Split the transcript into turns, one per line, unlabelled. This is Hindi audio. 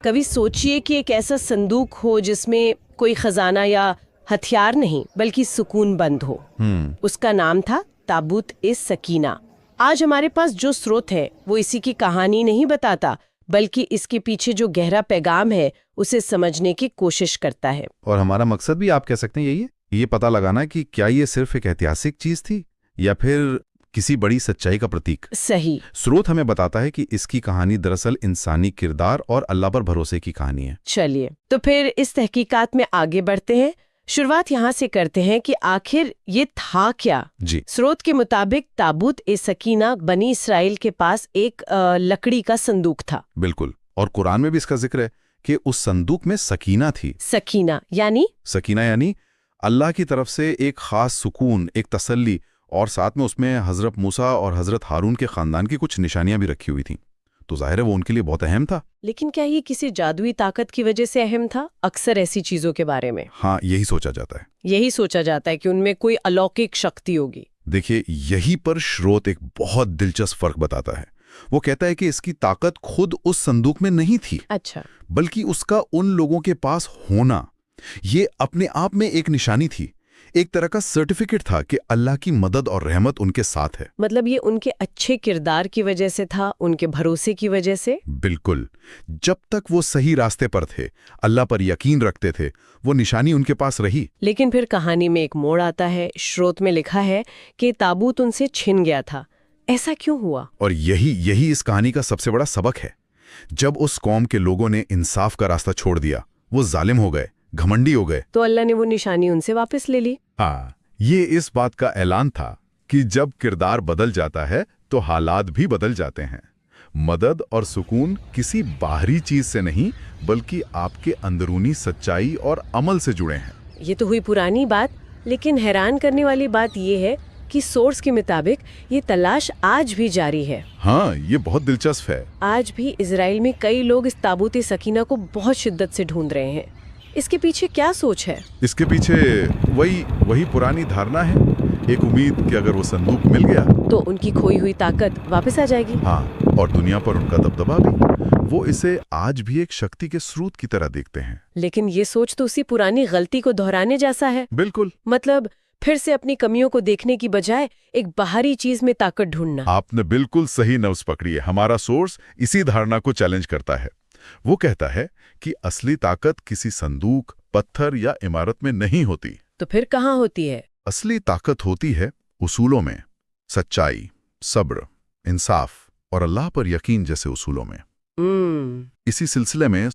कभी सोचिए कि एक ऐसा संदूक हो जिसमें कोई खजाना या हथियार नहीं बल्कि सुकून बंद हो। उसका नाम था ताबूत ए सकीना। आज हमारे पास जो स्रोत है वो इसी की कहानी नहीं बताता, बल्कि इसके पीछे जो गहरा पैगाम है उसे समझने की कोशिश करता है।
और हमारा मकसद भी आप कह सकते हैं यही है, ये पता लगाना कि क्या ये सिर्फ एक ऐतिहासिक चीज थी या फिर किसी बड़ी सच्चाई का प्रतीक।
सही।
स्रोत हमें बताता है कि इसकी कहानी दरअसल इंसानी किरदार और अल्लाह पर भरोसे की कहानी है।
चलिए तो फिर इस तहकीकात में आगे बढ़ते हैं। शुरुआत यहाँ से करते हैं कि आखिर ये था क्या।
जी।
स्रोत के मुताबिक ताबूत ए सकीना बनी इसराइल के पास एक लकड़ी का संदूक था।
बिल्कुल, और कुरान में भी इसका जिक्र है कि उस संदूक में सकीना थी।
सकीना यानी
अल्लाह की तरफ से एक खास सुकून, एक तसल्ली, और साथ में उसमें हजरत मूसा और हजरत हारून के खानदान की कुछ निशानियां भी रखी हुई थीं। तो जाहिर है वो उनके लिए बहुत अहम था।
लेकिन क्या ये किसी जादुई ताकत की वजह से अहम था? अक्सर ऐसी चीजों के बारे में
हाँ, यही सोचा जाता है
कि उनमें कोई अलौकिक शक्ति होगी।
देखिए, यही पर स्रोत एक बहुत दिलचस्प फर्क बताता है। वो कहता है कि इसकी ताकत खुद उस संदूक में नहीं थी।
अच्छा।
बल्कि उसका उन लोगों के पास होना, ये अपने आप में एक निशानी थी, एक तरह का सर्टिफिकेट था कि अल्लाह की मदद और रहमत उनके साथ है।
मतलब ये उनके अच्छे किरदार की वजह से था, उनके भरोसे की वजह से।
बिल्कुल, जब तक वो सही रास्ते पर थे, अल्लाह पर यकीन रखते थे, वो निशानी उनके पास रही।
लेकिन फिर कहानी में एक मोड़ आता है। स्रोत में लिखा है कि ताबूत उनसे छिन गया था। ऐसा क्यों हुआ?
और यही इस कहानी का सबसे बड़ा सबक है। जब उस कौम के लोगों ने इंसाफ का रास्ता छोड़ दिया, वो जालिम हो गए, घमंडी हो गए,
तो अल्लाह ने वो निशानी उनसे वापस ले ली।
हाँ, ये इस बात का ऐलान था कि जब किरदार बदल जाता है तो हालात भी बदल जाते हैं। मदद और सुकून किसी बाहरी चीज से नहीं, बल्कि आपके अंदरूनी सच्चाई और अमल से जुड़े हैं।
ये तो हुई पुरानी बात, लेकिन हैरान करने वाली बात ये है कि सोर्स के मुताबिक ये तलाश आज भी जारी है।
हाँ, ये बहुत दिलचस्प है।
आज भी इजराइल में कई लोग इस ताबूत सकीना को बहुत शिद्दत से ढूंढ रहे हैं। इसके पीछे क्या सोच है?
इसके पीछे वही पुरानी धारणा है, एक उम्मीद कि अगर वो संदूक मिल गया
तो उनकी खोई हुई ताकत वापस आ जाएगी।
हाँ, और दुनिया पर उनका दबदबा भी। वो इसे आज भी एक शक्ति के स्रोत की तरह देखते हैं।
लेकिन ये सोच तो उसी पुरानी गलती को दोहराने जैसा है।
बिल्कुल।
मतलब फिर से अपनी कमियों को देखने की बजाय एक बाहरी चीज में ताकत ढूंढना।
आपने बिल्कुल सही नब्ज पकड़ी है। हमारा सोर्स इसी धारणा को चैलेंज करता है। वो कहता है कि असली ताकत किसी संदूक, पत्थर या इमारत में नहीं होती।
तो फिर कहाँ होती है?
असली ताकत होती है उसूलों में, सच्चाई, सब्र, इंसाफ और अल्लाह पर यकीन जैसे उसूलों में। इसी सिलसिले में